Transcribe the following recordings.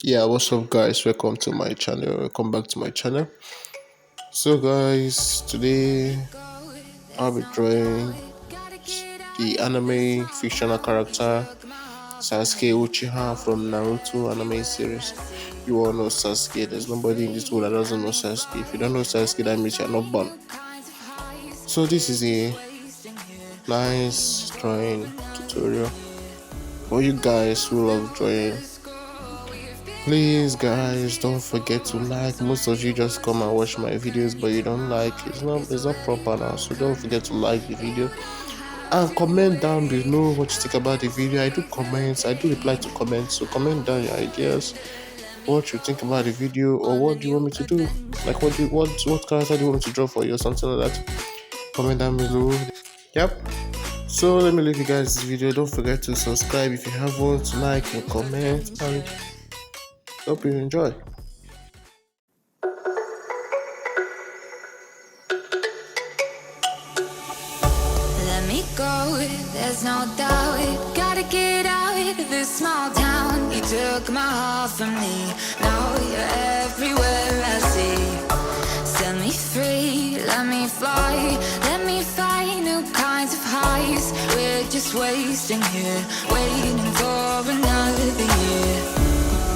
Yeah, what's up, guys? Welcome to my channel. Welcome back to my channel. So, guys, today I'll be drawing the anime fictional character Sasuke Uchiha from Naruto anime series. You all know Sasuke. There's nobody in this world that doesn't know Sasuke. If you don't know Sasuke, that means you're not born. So, this is a nice drawing tutorial for you guys who love drawing. Please, guys, don't forget to like. Most of you just come and watch my videos, but you don't like. It's not proper now. So don't forget to like the video and comment down below what you think about the video. I do comments. I do reply to comments. So comment down your ideas, what you think about the video, or what do you want me to do? Like what character do you want me to draw for you, or something like that. Comment down below. Yep. So let me leave you guys this video. Don't forget to subscribe if you haven't, like and comment, and hope you enjoy. Let me go, there's no doubt. Gotta get out of this small town. You took my heart from me, now you're everywhere I see. Set me free, let me fly. Let me find new kinds of highs. We're just wasting here, waiting for another year.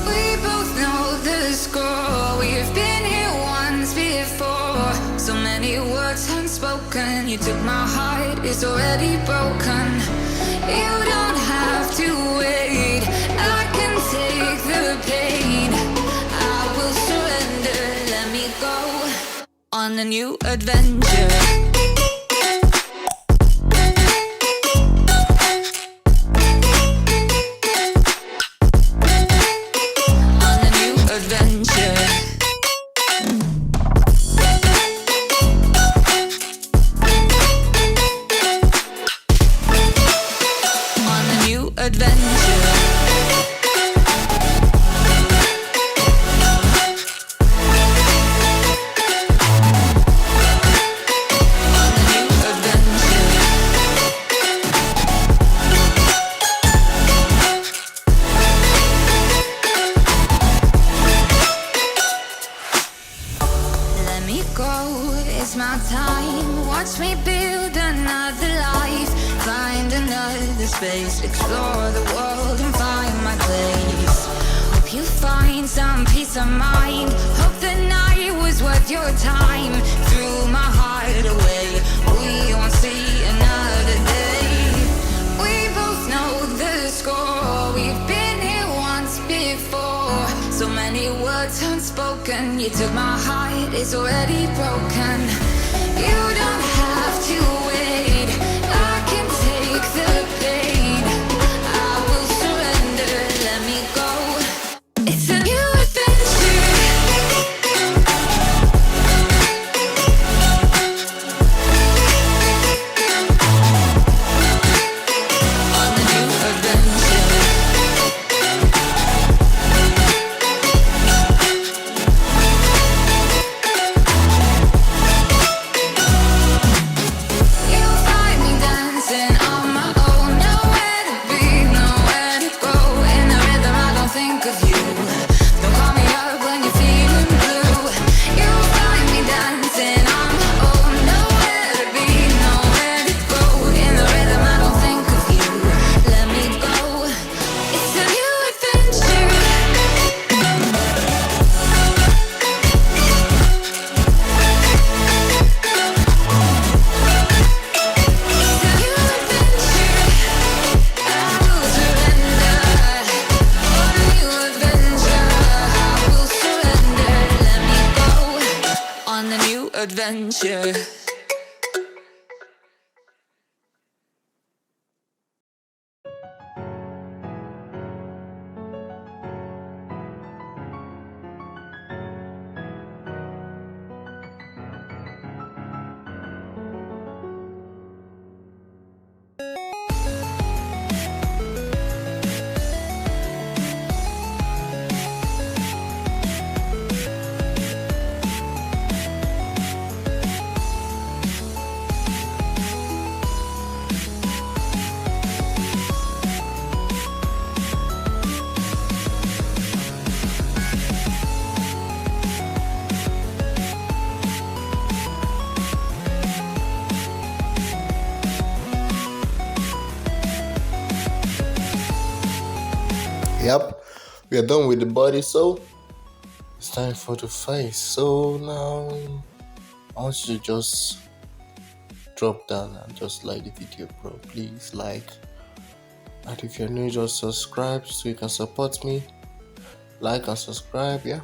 We both know the score. We've been here once before. So many words unspoken. You took my heart, it's already broken. You don't have to wait, I can take the pain. I will surrender, let me go on a new adventure. It's my time, watch me build another life. Find another space, explore the world and find my place. Hope you find some peace of mind. Hope the night was worth your time. Threw my heart away, we won't see another day. We both know the score, we've been here once before. So many words unspoken. You took my heart, it's already broken. You don't have to wait, I can take the pain. I will surrender, let me go. It's a new adventure. On a new adventure. Adventure. we are done with the body, so it's time for the face. So now I want you to just drop down and just like the video, bro. Please like, and if you're new, just subscribe so you can support me. Like and subscribe, yeah.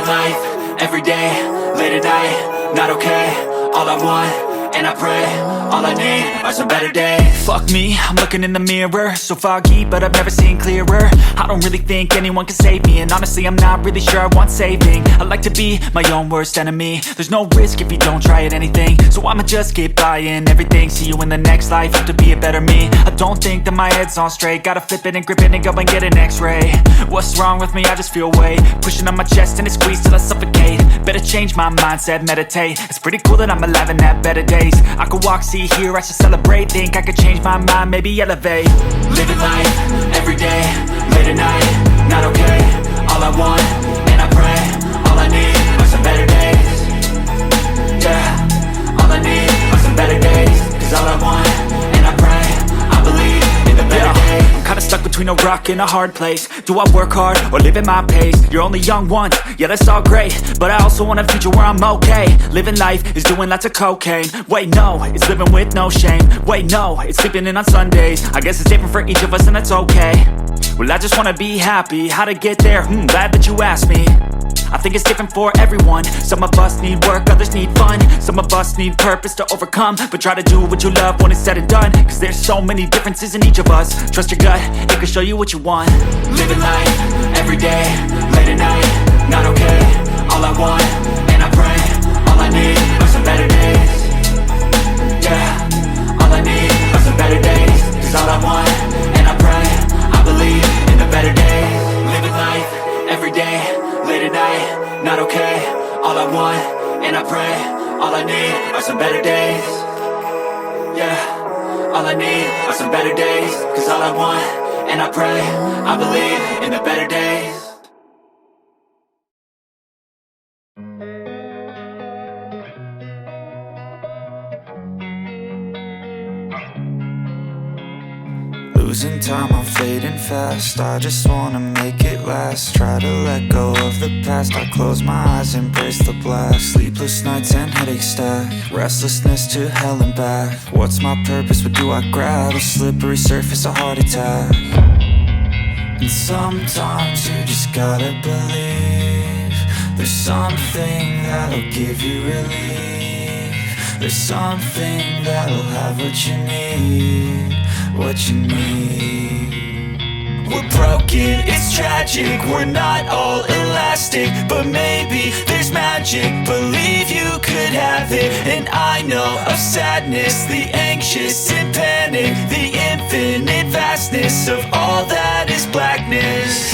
Living life, everyday, late at night, not okay. All I want, and I pray, all I need are some better days. Fuck me, I'm looking in the mirror, so foggy, but I've never seen clearer. I don't really think anyone can save me, and honestly I'm not really sure I want saving. I like to be my own worst enemy. There's no risk if you don't try at anything, so I'ma just keep buying everything. See you in the next life, have to be a better me. I don't think that my head's on straight, gotta flip it and grip it and go and get an x-ray. What's wrong with me? I just feel weight pushing on my chest and it squeezes till I suffocate. Better change my mindset, meditate. It's pretty cool that I'm alive and have better days. I could walk, see, hear, I should celebrate. Think I could change my mind, maybe elevate. Living life, everyday, late at night, not okay. All I want, and I pray, all I need are some better days. Yeah, all I need are some better days. Cause all I want, and I pray, I believe in the better days. I'm kinda stuck between a rock and a hard place. Do I work hard or live at my pace? You're only young once, yeah that's all great, but I also want a future where I'm okay. Living life is doing lots of cocaine. Wait no, it's living with no shame. Wait no, it's sleeping in on Sundays. I guess it's different for each of us and that's okay. Well I just wanna be happy, how to get there? Glad that you asked me. I think it's different for everyone. Some of us need work, others need fun. Some of us need purpose to overcome. But try to do what you love when it's said and done. Cause there's so many differences in each of us. Trust your gut, it can show you what you want. Living life, everyday, late at night, not okay. All I want, and I pray, all I need are some better days. Yeah, all I need are some better days. Cause all I want, and I pray, I believe in the better days. Living life, everyday, late at night, not okay. All I want, and I pray, all I need are some better days. Yeah, all I need are some better days. Cause all I want, and I pray, I believe in the better days. Losing time, I'm fading fast. I just wanna make it last. Try to let go of the past. I close my eyes, embrace the black. Sleepless nights and headaches stack. Restlessness to hell and back. What's my purpose? What do I grab? A slippery surface, a heart attack. And sometimes you just gotta believe there's something that'll give you relief. There's something that'll have what you need. What you need. We're broken, it's tragic. We're not all elastic, but maybe there's magic. Believe you could have it. And I know of sadness, the anxious and panic, the infinite vastness of all that is blackness.